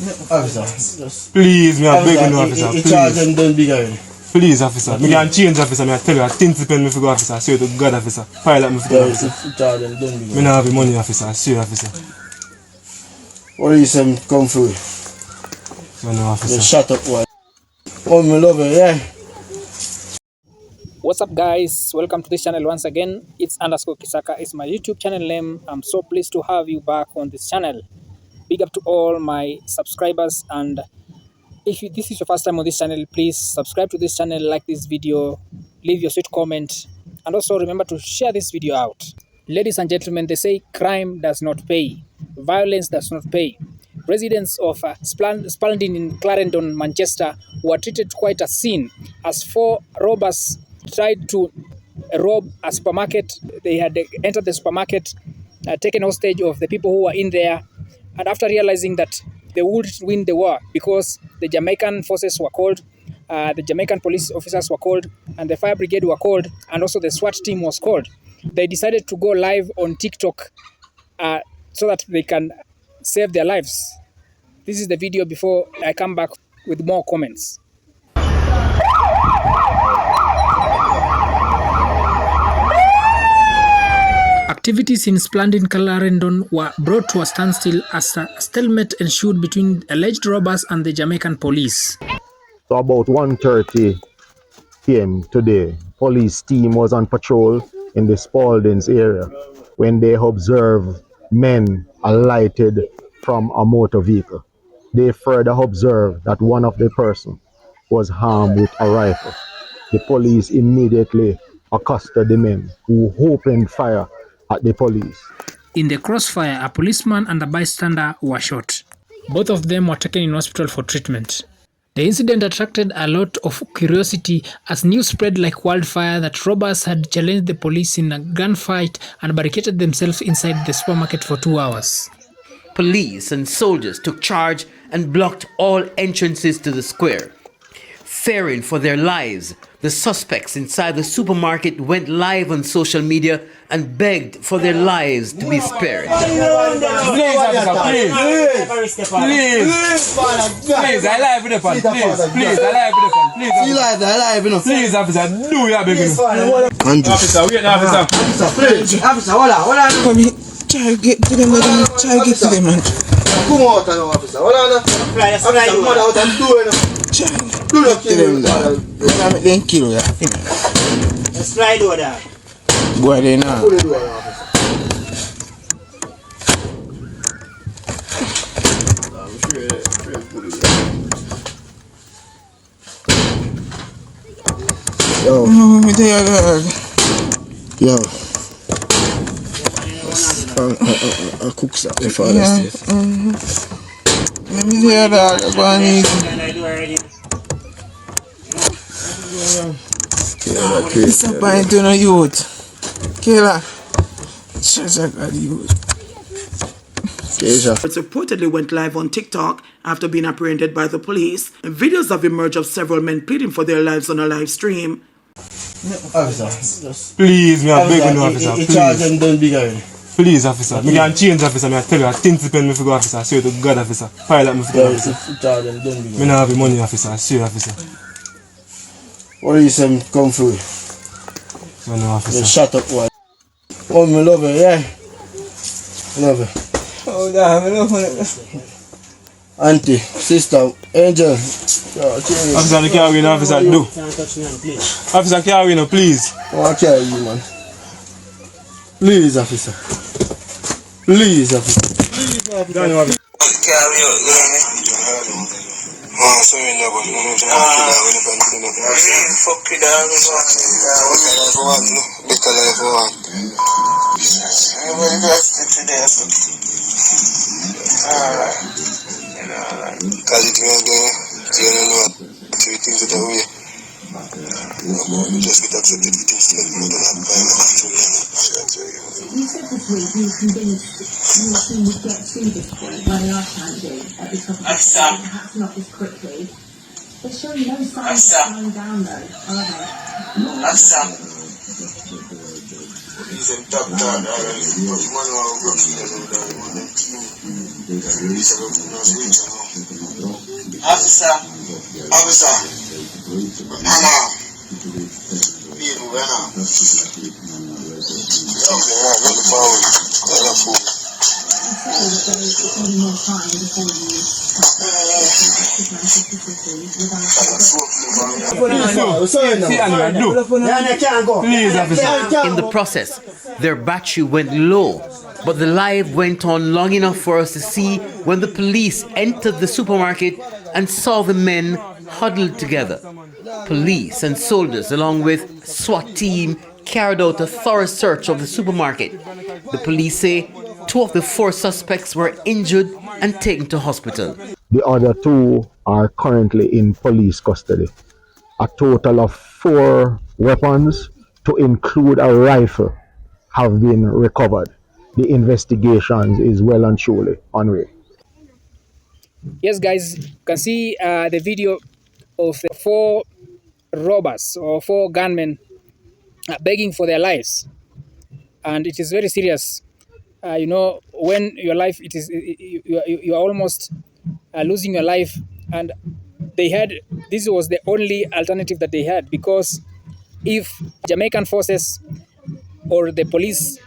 Officer, please, me a beg you, officer. Please. Charge them done big already. Please, officer. Me can change, officer. Me tell you, I think to pen me for go, officer. I swear to God, officer. Pilot me for go, officer. Charge them done big. Me not have the money, officer. I swear, officer. What is them come through? Me no, officer. Just shut up, one. Oh, me love it, yeah. What's up, guys? Welcome to this channel once again. It's _ Kisaka. It's my YouTube channel name. I'm so pleased to have you back on this channel. Big up to all my subscribers, and if this is your first time on this channel, please subscribe to this channel, like this video, leave your sweet comment, and also remember to share this video out. Ladies and gentlemen, they say crime does not pay, violence does not pay. Residents of Spalding in Clarendon, Manchester, were treated quite a scene as 4 robbers tried to rob a supermarket. They had entered the supermarket, taken hostage of the people who were in there, and after realizing that they would win the war because the Jamaican forces were called, the Jamaican police officers were called, and the fire brigade were called, and also the SWAT team was called, they decided to go live on TikTok so that they can save their lives. This is the video before I come back with more comments. Activities in Spalding, Clarendon were brought to a standstill as a stalemate ensued between alleged robbers and the Jamaican police. So about 1:30 p.m. today, police team was on patrol in the Spaldings area when they observed men alighted from a motor vehicle. They further observed that one of the persons was armed with a rifle. The police immediately accosted the men, who opened fire at the police. In the crossfire, a policeman and a bystander were shot. Both of them were taken in hospital for treatment. The incident attracted a lot of curiosity as news spread like wildfire that robbers had challenged the police in a gunfight and barricaded themselves inside the supermarket for 2 hours. Police and soldiers took charge and blocked all entrances to the square. Fearing for their lives, the suspects inside the supermarket went live on social media and begged for their lives to be spared. Please, officer, please. Please, I live with the fun. Please, I live with the fun. Please, You live, you know. please, officer, do your begging. Officer, wait, officer. please. Officer, hold on. Come here. Try to get to them, try to get to them, man. Come out now, officer. Hold on. Officer, come out and do it. Do not kill them. Let them kill you. Let's slide over there. Boy, they now. Put it away, officer. Yo. Yo. I'll cook something for us. Let me hear that. Go on easy. It's a point to no youth. Killer. It reportedly went live on TikTok after being apprehended by the police. And videos have emerged of several men pleading for their lives on a live stream. Officer, Please, me a beg you, officer. charge Please. them done big already. Please, officer. Me can change, officer. Me tell you, I think to pen me for go, officer. I swear to God, officer. Pilot me for go, officer. Charge them done big. Me not have the money, officer. I swear, officer. What is them come through? Me no, officer. Just shut up, one. Oh, me love it, yeah. Love it. Oh, damn, I love it. Auntie, sister, angel. Officer, Officer, the car win, officer. Do. Officer, car win, please. I want to carry you, man. Please, officer. Please, officer. Down, officer. Just get accepted with things like more than You said this week you were convinced you would get to this point by last time at the top of the stage, perhaps not as quickly. They're showing no signs of slowing down though, are they? He's a top dog already, but you want to go to the road and you want to release a little switch. Officer. Officer. Anna. People, Anna. Okay, looking forward. See, animal, do. Please, officer. In the process, their battery went low, but the live went on long enough for us to see when the police entered the supermarket and saw the men huddled together. Police and soldiers, along with SWAT team, carried out a thorough search of the supermarket. The police say 2 of the 4 suspects were injured and taken to hospital. The other 2 are currently in police custody. A total of 4 weapons, to include a rifle, have been recovered. The investigations is well and truly underway. Yes, guys, you can see the video of the 4 robbers or 4 gunmen begging for their lives, and it is very serious. You know, when your life, you are almost losing your life, and this was the only alternative that they had, because if Jamaican forces or the police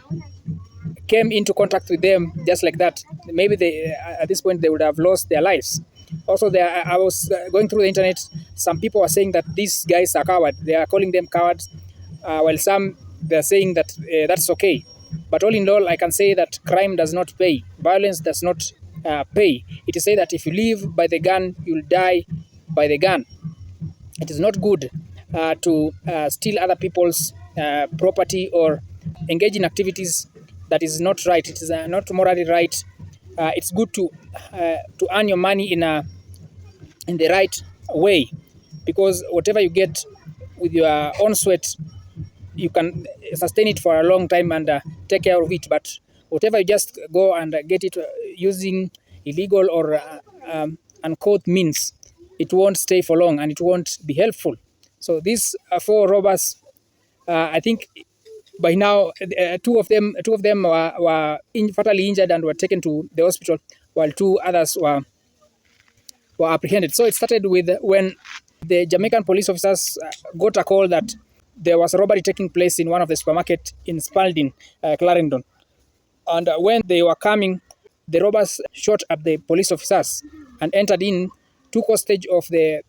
came into contact with them just like that, maybe at this point they would have lost their lives. Also, I was going through the internet. Some people are saying that these guys are cowards. They are calling them cowards, while some they are saying that that's okay. But all in all, I can say that crime does not pay. Violence does not pay. It is said that if you live by the gun, you'll die by the gun. It is not good to steal other people's property or engage in activities that is not right. It is not morally right. It's good to earn your money in the right way, because whatever you get with your own sweat, you can sustain it for a long time and take care of it. But whatever you just go and get it using illegal or uncouth means, it won't stay for long and it won't be helpful. So these 4 robbers, I think by now, 2 of them were fatally injured and were taken to the hospital, while 2 others were apprehended. So it started with when the Jamaican police officers got a call that there was a robbery taking place in one of the supermarkets in Spalding, Clarendon. And when they were coming, the robbers shot at the police officers and entered in, took hostage of the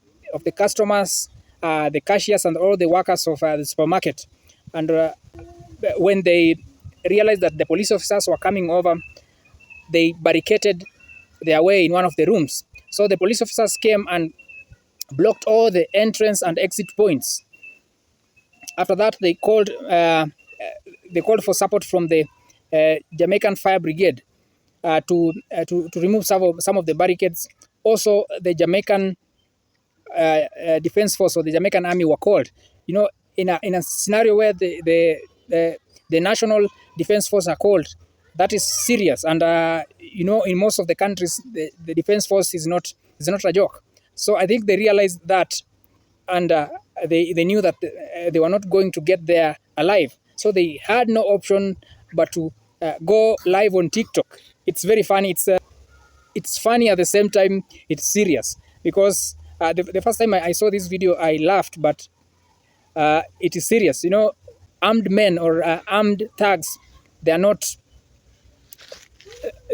customers, the cashiers, and all the workers of the supermarket. And when they realized that the police officers were coming over, they barricaded their way in one of the rooms. So the police officers came and blocked all the entrance and exit points. After that, they called for support from the Jamaican Fire Brigade to remove some of the barricades. Also, the Jamaican Defense Force or the Jamaican Army were called. You know, in a scenario where the National Defense Force are called, that is serious. And you know, in most of the countries, the Defense Force is not a joke. So I think they realized that, and they knew that they were not going to get there alive. So they had no option but to go live on TikTok. It's very funny. It's funny at the same time. It's serious, because the first time I saw this video, I laughed, but it is serious. You know, armed men or armed thugs, they are not.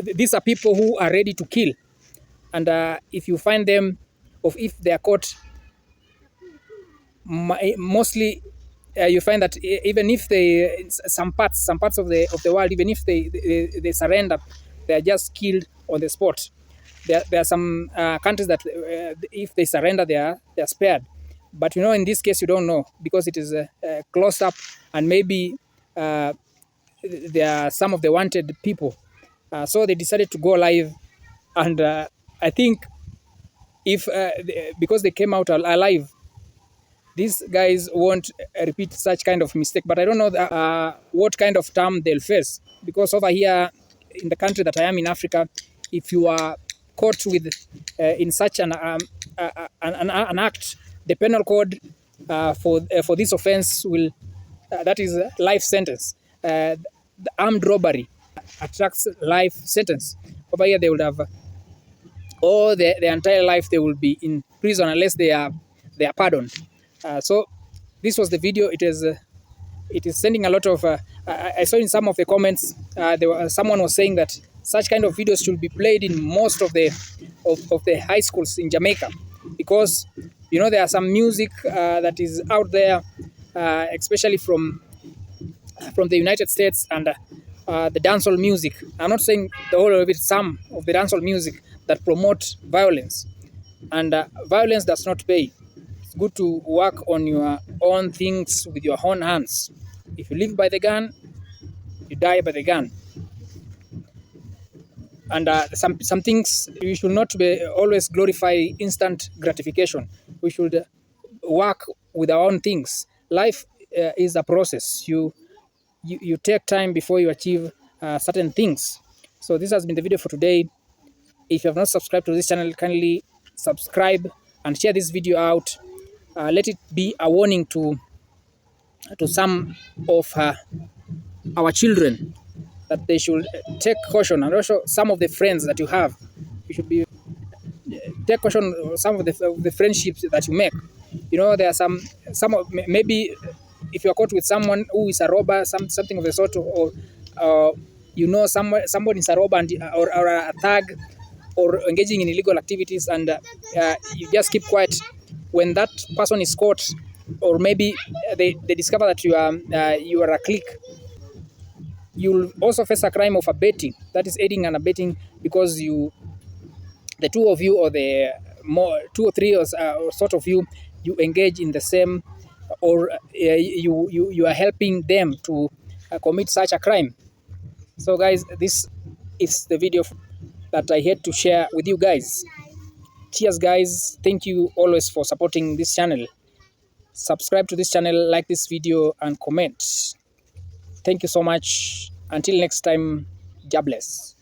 These are people who are ready to kill, and if you find them, or if they are caught, mostly you find that even if some parts of the world, even if they surrender, they are just killed on the spot. There are some countries that if they surrender, they are spared. But you know, in this case, you don't know, because it is close up, and maybe there are some of the wanted people. So they decided to go live, and I think if because they came out alive, these guys won't repeat such kind of mistake. But I don't know what kind of term they'll face, because over here in the country that I am in Africa, if you are caught with in such an act, the penal code for this offense will that is life sentence. The armed robbery attracts life sentence. Over here they would have or their entire life they will be in prison unless they are pardoned. So this was the video. It is sending a lot of. I saw in some of the comments someone was saying that such kind of videos should be played in most of the high schools in Jamaica, because there are some music that is out there, especially from the United States, and the dancehall music. I'm not saying the whole of it, some of the dancehall music that promote violence, and violence does not pay. It's good to work on your own things with your own hands. If you live by the gun, you die by the gun. And some things, we should not always glorify instant gratification. We should work with our own things. Life is a process. You take time before you achieve certain things. So this has been the video for today. If you have not subscribed to this channel, kindly subscribe and share this video out. Let it be a warning to some of our children, that they should take caution, and also some of the friends that you have. You should take caution of some of the friendships that you make. There are some maybe if you are caught with someone who is a robber, something of the sort, or somebody is a robber or a thug, or engaging in illegal activities, and you just keep quiet. When that person is caught, or maybe they discover that you are a clique, you'll also face a crime of abetting, that is aiding and abetting, because the two of you, or the two or three or sort of you engage in the same, or you are helping them to commit such a crime. So guys, this is the video that I had to share with you guys. Cheers guys, thank you always for supporting this channel. Subscribe to this channel, like this video, and comment. Thank you so much. Until next time, God bless.